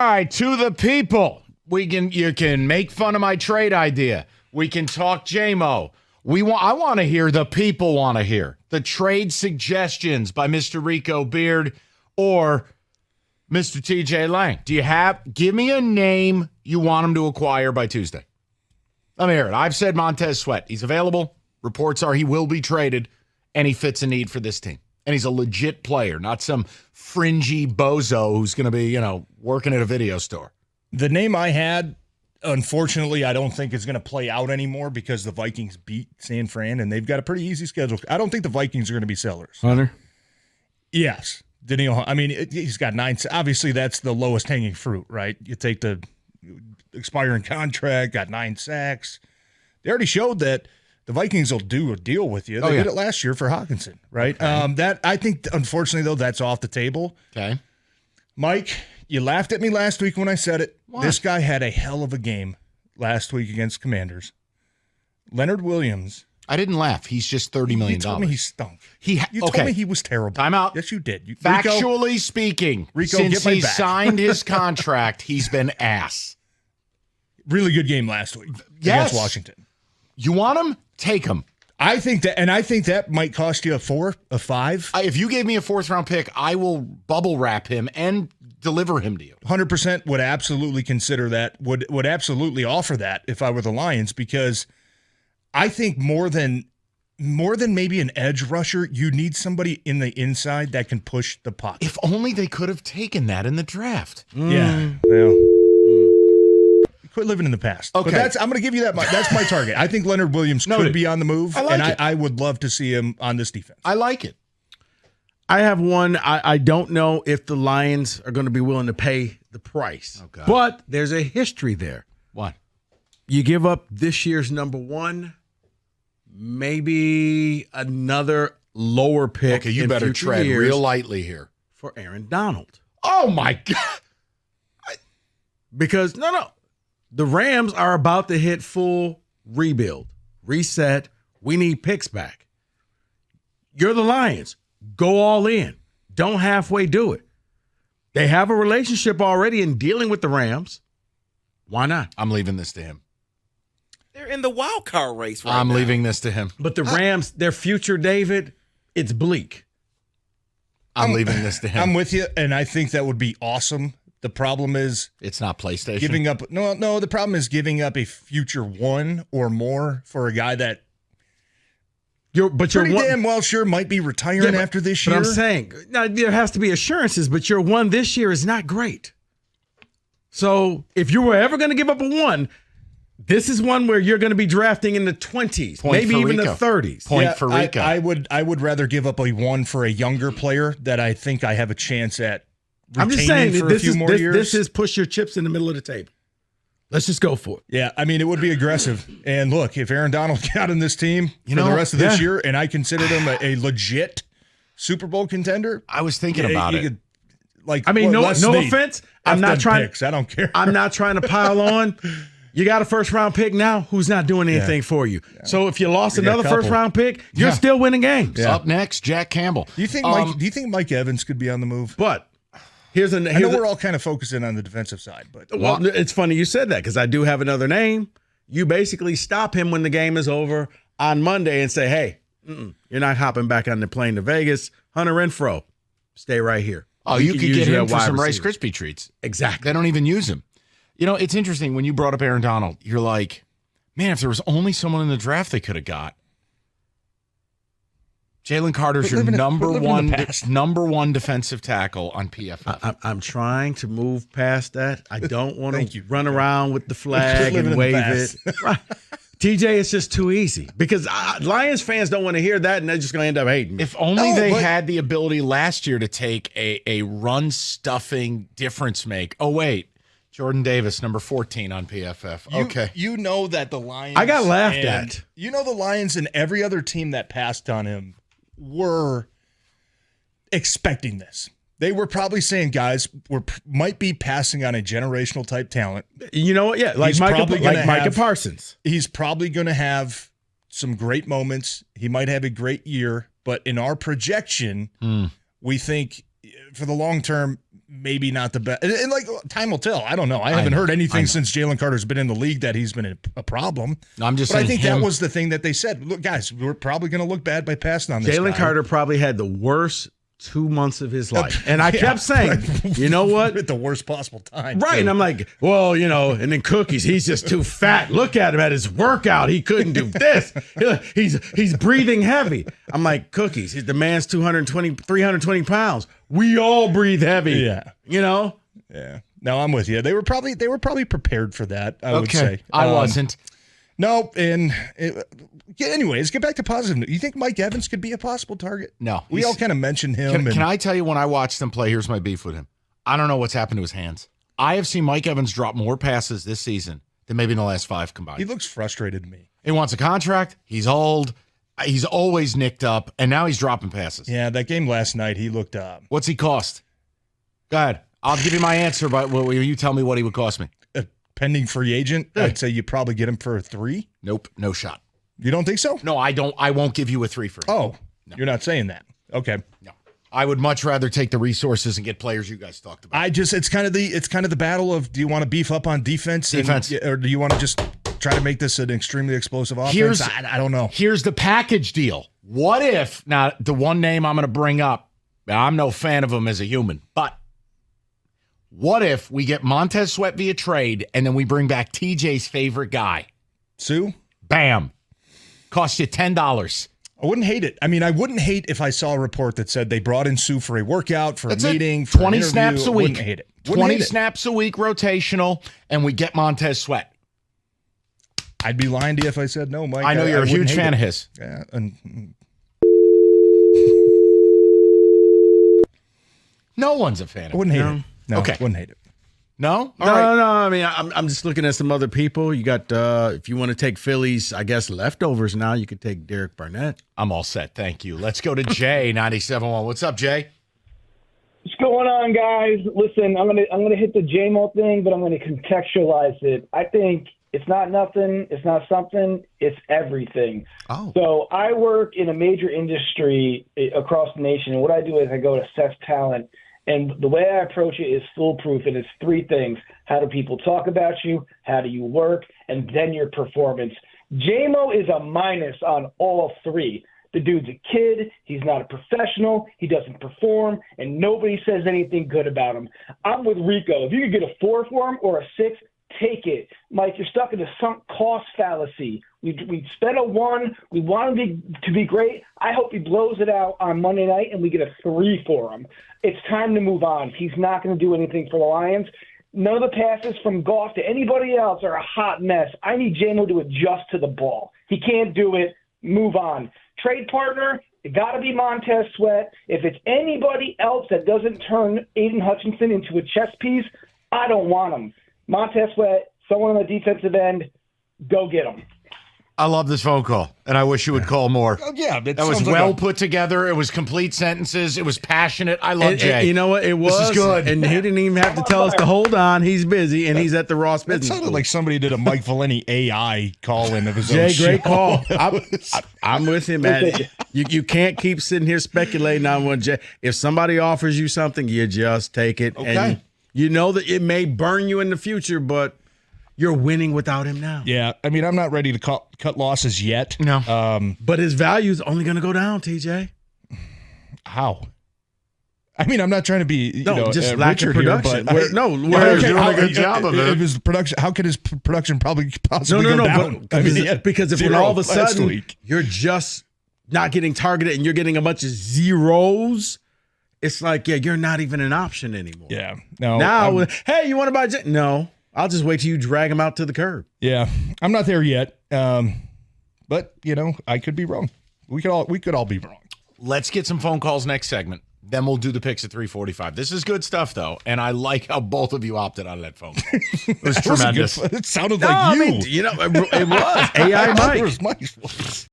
All right, to the people. You can make fun of my trade idea. We can talk JMO. I want to hear the people want to hear the trade suggestions by Mr. Rico Beard or Mr. TJ Lang. Give me a name you want him to acquire by Tuesday. Let me hear it. I've said Montez Sweat. He's available. Reports are he will be traded, and he fits a need for this team. And he's a legit player, not some fringy bozo who's going to be, working at a video store. The name I had, unfortunately, I don't think is going to play out anymore because the Vikings beat San Fran, and they've got a pretty easy schedule. I don't think the Vikings are going to be sellers. Hunter? Yes. He's got 9. Obviously, that's the lowest hanging fruit, right? You take the expiring contract, got 9 sacks. They already showed that the Vikings will do a deal with you. They did it last year for Hawkinson, right? Okay. I think, unfortunately, though, that's off the table. Okay. Mike, you laughed at me last week when I said it. What? This guy had a hell of a game last week against Commanders. Leonard Williams. I didn't laugh. He's just $30 million. You told me he stunk. You told me he was terrible. Time out. Yes, you did. Factually speaking, Rico, since he signed his contract, he's been ass. Really good game last week against Washington. You want him? Take him. I think that might cost you a 4, a 5. If you gave me a 4th-round pick, I will bubble wrap him and deliver him to you. 100% would absolutely consider that, would absolutely offer that if I were the Lions, because I think more than maybe an edge rusher, you need somebody in the inside that can push the pocket. If only they could have taken that in the draft. Yeah. Well, quit living in the past. Okay. But I'm going to give you that. That's my target. I think Leonard Williams could be on the move, I would love to see him on this defense. I like it. I have one. I don't know if the Lions are going to be willing to pay the price. Okay. But there's a history there. What? You give up this year's number 1, maybe another lower pick. Okay, you better tread real lightly here. For Aaron Donald. Oh, my God. Because, the Rams are about to hit full rebuild, reset. We need picks back. You're the Lions. Go all in. Don't halfway do it. They have a relationship already in dealing with the Rams. Why not? I'm leaving this to him. They're in the wild card race right I'm now. leaving this to him. But the Rams, their future, David, it's bleak. I'm leaving this to him. I'm with you, and I think that would be awesome. The problem is it's not PlayStation. Giving up. No. The problem is giving up a future 1 or more for a guy that you're damn well sure might be retiring after this year. But I'm saying now there has to be assurances, but your 1 this year is not great. So if you were ever going to give up a 1, this is one where you're going to be drafting in the 20s, maybe even the 30s. Point for Rico. I would rather give up a 1 for a younger player that I think I have a chance at. I'm just saying for a few more years. This is push your chips in the middle of the table. Let's just go for it. Yeah, it would be aggressive. And look, if Aaron Donald got in this team for the rest of this year, and I considered him a legit Super Bowl contender, I was thinking about it. No offense. I'm not trying. Picks. I don't care. I'm not trying to pile on. You got a 1st-round pick now. Who's not doing anything for you? Yeah. So if you lost another 1st-round pick, you're still winning games. Yeah. Up next, Jack Campbell. Do you think Mike Evans could be on the move? But I know we're all kind of focusing on the defensive side, but it's funny you said that because I do have another name. You basically stop him when the game is over on Monday and say, "Hey, you're not hopping back on the plane to Vegas. Hunter Renfrow, stay right here." Oh, you could get him for some Rice Krispie treats. Exactly. They don't even use him. It's interesting when you brought up Aaron Donald. You're like, man, if there was only someone in the draft they could have got. Jalen Carter's your number one defensive tackle on PFF. I'm trying to move past that. I don't want to run around with the flag and wave it. Right. TJ, it's just too easy because Lions fans don't want to hear that, and they're just going to end up hating me. If only they had the ability last year to take a run-stuffing difference make. Oh, wait. Jordan Davis, number 14 on PFF. Okay. You know that the Lions... I got laughed at. You know the Lions and every other team that passed on him were expecting this. They were probably saying, guys, might be passing on a generational type talent. You know what? Yeah, like Micah Parsons. He's probably going to have some great moments. He might have a great year, but in our projection, we think for the long term, maybe not the best. And like, time will tell. I don't know. I haven't heard anything since Jalen Carter's been in the league that he's been a problem. I'm just but saying I think that was the thing that they said. Look, guys, we're probably going to look bad by passing on this Jalen guy. Carter probably had the worst 2 months of his life. And I kept saying, you know what? At the worst possible time. Right. And I'm like, well, and then Cookies, he's just too fat. Look at him at his workout. He couldn't do this. He's breathing heavy. I'm like, Cookies, the man's 320 pounds. We all breathe heavy. Yeah. Yeah. No, I'm with you. They were probably prepared for that, I would say. I wasn't. No, and anyways, get back to positive. You think Mike Evans could be a possible target? No. We all kind of mentioned him. Can I tell you, when I watched him play, here's my beef with him. I don't know what's happened to his hands. I have seen Mike Evans drop more passes this season than maybe in the last 5 combined. He looks frustrated to me. He wants a contract. He's old. He's always nicked up, and now he's dropping passes. Yeah, that game last night, he looked up. What's he cost? Go ahead. I'll give you my answer, but will you tell me what he would cost me? Pending free agent, I'd say you probably get him for a 3. Nope, no shot. You don't think so? No, I don't. I won't give you a 3 for him. Oh, no. You're not saying that. Okay. No, I would much rather take the resources and get players you guys talked about. It's kind of the battle of, do you want to beef up on defense, or do you want to just try to make this an extremely explosive offense? I don't know. Here's the package deal. What if, now the one name I'm going to bring up, I'm no fan of him as a human, but what if we get Montez Sweat via trade and then we bring back TJ's favorite guy? Sue? Bam. Cost you $10. I wouldn't hate it. I mean, I wouldn't hate if I saw a report that said they brought in Sue for a workout, for That's a meeting, it. for 20 an snaps a week. Wouldn't hate it. 20 snaps a week rotational, and we get Montez Sweat. I'd be lying to you if I said no, Mike. I know you're a huge fan of his. Yeah, No one's a fan of I wouldn't hate it. No, okay. Wouldn't hate it. No? No. I mean, I'm just looking at some other people. You got, if you want to take Philly's, I guess, leftovers now, you could take Derek Barnett. I'm all set. Thank you. Let's go to Jay, 97.1. What's up, Jay? What's going on, guys? Listen, I'm gonna hit the J-Mo thing, but I'm gonna contextualize it. I think it's not nothing, it's not something, it's everything. Oh. So I work in a major industry across the nation, and what I do is I go to assess talent. And the way I approach it is foolproof, and it's 3 things. How do people talk about you? How do you work? And then your performance. J-Mo is a minus on all 3. The dude's a kid. He's not a professional. He doesn't perform, and nobody says anything good about him. I'm with Rico. If you could get a 4 for him or a 6, take it. Mike, you're stuck in a sunk cost fallacy. We spent a 1. We want him to be great. I hope he blows it out on Monday night and we get a 3 for him. It's time to move on. He's not going to do anything for the Lions. None of the passes from Goff to anybody else are a hot mess. I need J-Mo to adjust to the ball. He can't do it. Move on. Trade partner, it got to be Montez Sweat. If it's anybody else that doesn't turn Aiden Hutchinson into a chess piece, I don't want him. Montez Sweat, someone on the defensive end, go get him. I love this phone call, and I wish you would call more. Oh, yeah. That was well put together. It was complete sentences. It was passionate. I love Jay. And you know what? It was. This is good. And he didn't even have to tell us to hold on. He's busy, and he's at the Ross It Business sounded School. like somebody did a Mike Valenti AI call-in of his own Jay, show. great call. I'm with him, man. You can't keep sitting here speculating on what Jay. If somebody offers you something, you just take it. Okay. And you know that it may burn you in the future, but you're winning without him now. Yeah, I mean, I'm not ready to cut losses yet. No. But his value is only going to go down, TJ. How? I mean, I'm not trying to be just lack of Richard here, production. but We're doing a good job of it. If his production, how could his production probably possibly go No. down? Because if when all of a sudden you're just not getting targeted and you're getting a bunch of zeros, it's like, you're not even an option anymore. Yeah. No. Now, hey, you want to buy? No. I'll just wait till you drag him out to the curb. Yeah, I'm not there yet. But I could be wrong. We could all be wrong. Let's get some phone calls next segment. Then we'll do the picks at 3:45. This is good stuff, though, and I like how both of you opted out of that phone call. It was tremendous. It sounded like you. I mean, it was AI Mike. It was Mike's voice.